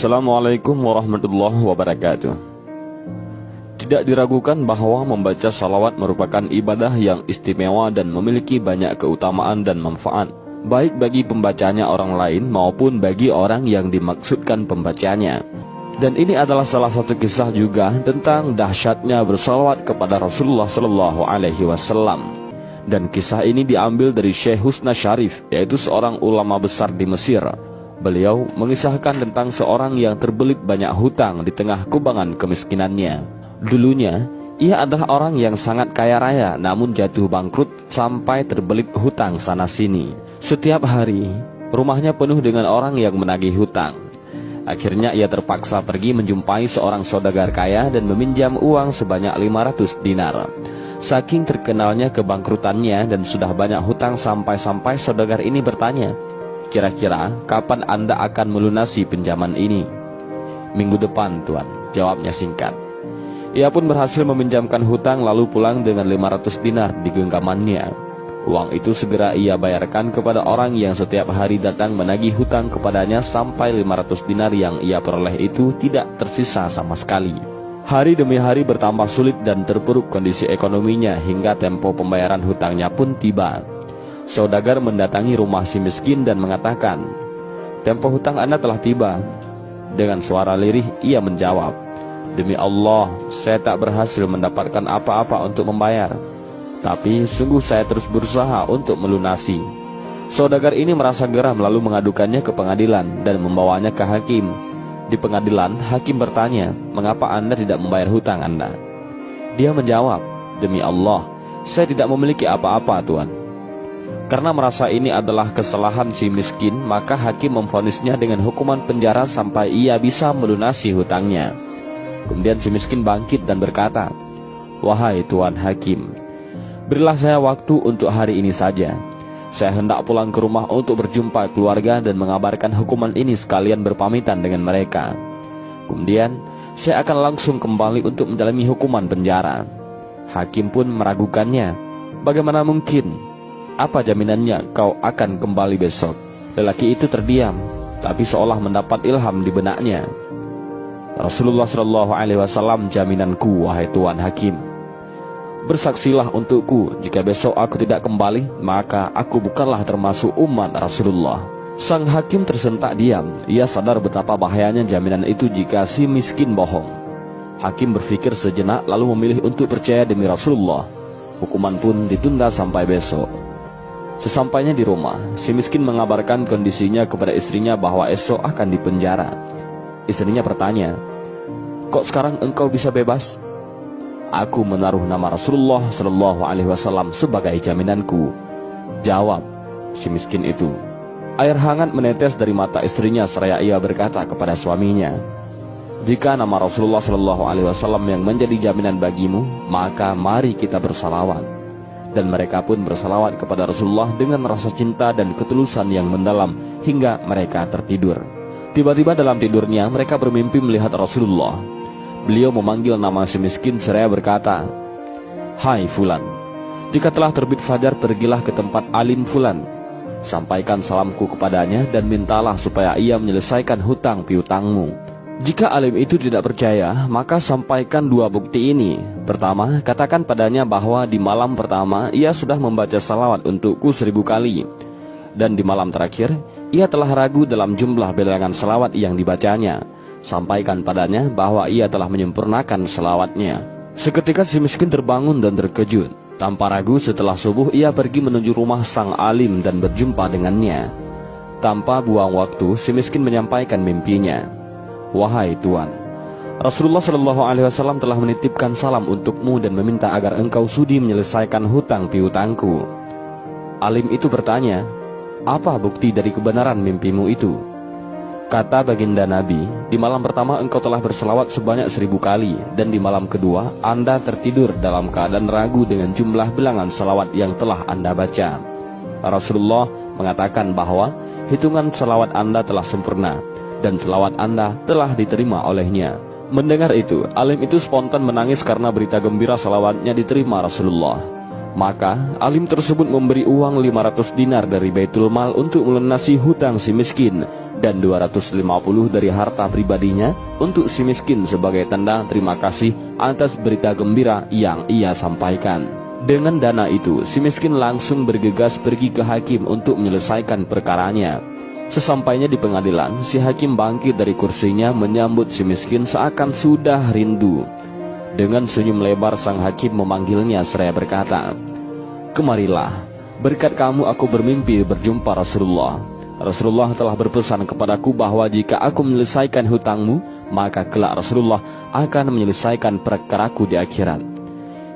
Assalamualaikum warahmatullahi wabarakatuh. Tidak diragukan bahwa membaca salawat merupakan ibadah yang istimewa dan memiliki banyak keutamaan dan manfaat, baik bagi pembacanya orang lain maupun bagi orang yang dimaksudkan pembacanya. Dan ini adalah salah satu kisah juga tentang dahsyatnya bersalawat kepada Rasulullah SAW. Dan kisah ini diambil dari Syekh Husna Syarif, yaitu seorang ulama besar di Mesir. Beliau mengisahkan tentang seorang yang terbelit banyak hutang di tengah kubangan kemiskinannya. Dulunya, ia adalah orang yang sangat kaya raya, namun jatuh bangkrut sampai terbelit hutang sana-sini. Setiap hari, rumahnya penuh dengan orang yang menagih hutang. Akhirnya ia terpaksa pergi menjumpai seorang saudagar kaya dan meminjam uang sebanyak 500 dinar. Saking terkenalnya kebangkrutannya dan sudah banyak hutang sampai-sampai saudagar ini bertanya, "Kira-kira kapan Anda akan melunasi pinjaman ini?" "Minggu depan, Tuan," jawabnya singkat. Ia pun berhasil meminjamkan hutang lalu pulang dengan 500 dinar di genggamannya. Uang itu segera ia bayarkan kepada orang yang setiap hari datang menagih hutang kepadanya sampai 500 dinar yang ia peroleh itu tidak tersisa sama sekali. Hari demi hari bertambah sulit dan terpuruk kondisi ekonominya hingga tempo pembayaran hutangnya pun tiba. Saudagar mendatangi rumah si miskin dan mengatakan, "Tempo hutang Anda telah tiba." Dengan suara lirih ia menjawab, "Demi Allah, saya tak berhasil mendapatkan apa-apa untuk membayar. Tapi sungguh saya terus berusaha untuk melunasi." Saudagar ini merasa geram lalu mengadukannya ke pengadilan dan membawanya ke hakim. Di pengadilan, hakim bertanya, "Mengapa Anda tidak membayar hutang Anda?" Dia menjawab, "Demi Allah, saya tidak memiliki apa-apa, Tuan." Karena merasa ini adalah kesalahan si miskin, maka hakim memvonisnya dengan hukuman penjara sampai ia bisa melunasi hutangnya. Kemudian si miskin bangkit dan berkata, "Wahai Tuan Hakim, berilah saya waktu untuk hari ini saja. Saya hendak pulang ke rumah untuk berjumpa keluarga dan mengabarkan hukuman ini sekalian berpamitan dengan mereka. Kemudian saya akan langsung kembali untuk menjalani hukuman penjara." Hakim pun meragukannya. "Bagaimana mungkin? Apa jaminannya kau akan kembali besok?" Lelaki itu terdiam, tapi seolah mendapat ilham di benaknya. "Rasulullah SAW jaminanku, wahai Tuan Hakim. Bersaksilah untukku, jika besok aku tidak kembali, maka aku bukanlah termasuk umat Rasulullah." Sang hakim tersentak diam. Ia sadar betapa bahayanya jaminan itu jika si miskin bohong. Hakim berpikir sejenak lalu memilih untuk percaya demi Rasulullah. Hukuman pun ditunda sampai besok. Sesampainya di rumah, si miskin mengabarkan kondisinya kepada istrinya bahwa esok akan dipenjara. Istrinya bertanya, "Kok sekarang engkau bisa bebas?" "Aku menaruh nama Rasulullah SAW sebagai jaminanku," jawab si miskin itu. Air hangat menetes dari mata istrinya seraya ia berkata kepada suaminya, "Jika nama Rasulullah SAW yang menjadi jaminan bagimu, maka mari kita bersalawat." Dan mereka pun bersalawat kepada Rasulullah dengan rasa cinta dan ketulusan yang mendalam hingga mereka tertidur. Tiba-tiba dalam tidurnya mereka bermimpi melihat Rasulullah. Beliau memanggil nama si miskin seraya berkata, "Hai Fulan, jika telah terbit fajar pergilah ke tempat alim Fulan. Sampaikan salamku kepadanya dan mintalah supaya ia menyelesaikan hutang piutangmu. Jika alim itu tidak percaya, maka sampaikan dua bukti ini. Pertama, katakan padanya bahwa di malam pertama ia sudah membaca salawat untukku 1000 kali. Dan di malam terakhir, ia telah ragu dalam jumlah bilangan salawat yang dibacanya. Sampaikan padanya bahwa ia telah menyempurnakan salawatnya." Seketika si miskin terbangun dan terkejut. Tanpa ragu setelah subuh ia pergi menuju rumah sang alim dan berjumpa dengannya. Tanpa buang waktu, si miskin menyampaikan mimpinya. "Wahai Tuan, Rasulullah SAW telah menitipkan salam untukmu dan meminta agar engkau sudi menyelesaikan hutang piutangku." Alim itu bertanya, "Apa bukti dari kebenaran mimpimu itu?" Kata baginda Nabi, "Di malam pertama engkau telah berselawat sebanyak 1000 kali, dan di malam kedua Anda tertidur dalam keadaan ragu dengan jumlah bilangan selawat yang telah Anda baca. Rasulullah mengatakan bahwa hitungan selawat Anda telah sempurna dan selawat Anda telah diterima olehnya." Mendengar itu, alim itu spontan menangis karena berita gembira selawatnya diterima Rasulullah. Maka alim tersebut memberi uang 500 dinar dari Baitul Mal untuk melunasi hutang si miskin dan 250 dari harta pribadinya untuk si miskin sebagai tanda terima kasih atas berita gembira yang ia sampaikan. Dengan dana itu, si miskin langsung bergegas pergi ke hakim untuk menyelesaikan perkaranya. Sesampainya di pengadilan, si hakim bangkit dari kursinya menyambut si miskin seakan sudah rindu. Dengan senyum lebar sang hakim memanggilnya seraya berkata, "Kemarilah, berkat kamu aku bermimpi berjumpa Rasulullah. Rasulullah telah berpesan kepadaku bahwa jika aku menyelesaikan hutangmu, maka kelak Rasulullah akan menyelesaikan perkaraku di akhirat.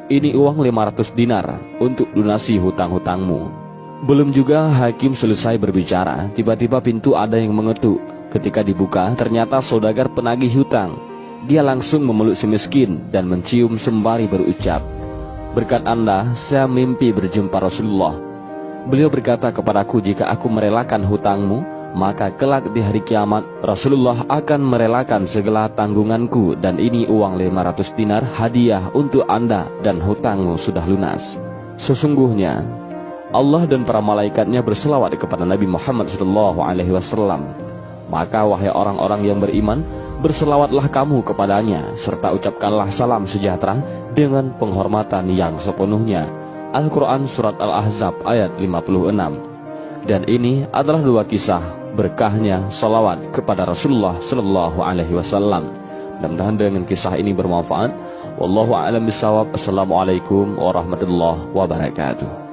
Ini uang 500 dinar untuk lunasi hutang-hutangmu." Belum juga hakim selesai berbicara, tiba-tiba pintu ada yang mengetuk. Ketika dibuka, ternyata saudagar penagih hutang. Dia langsung memeluk si miskin dan mencium sembari berucap, "Berkat Anda, saya mimpi berjumpa Rasulullah. Beliau berkata kepadaku jika aku merelakan hutangmu, maka kelak di hari kiamat Rasulullah akan merelakan segala tanggunganku dan ini uang 500 dinar hadiah untuk Anda dan hutangmu sudah lunas." Sesungguhnya Allah dan para malaikatnya berselawat kepada Nabi Muhammad SAW. Maka wahai orang-orang yang beriman, berselawatlah kamu kepadanya serta ucapkanlah salam sejahtera dengan penghormatan yang sepenuhnya. Al-Quran Surat Al-Ahzab ayat 56. Dan ini adalah dua kisah berkahnya salawat kepada Rasulullah SAW. Mudah-mudahan dengan kisah ini bermanfaat. Wallahu a'lam bishawab. Assalamualaikum warahmatullahi wabarakatuh.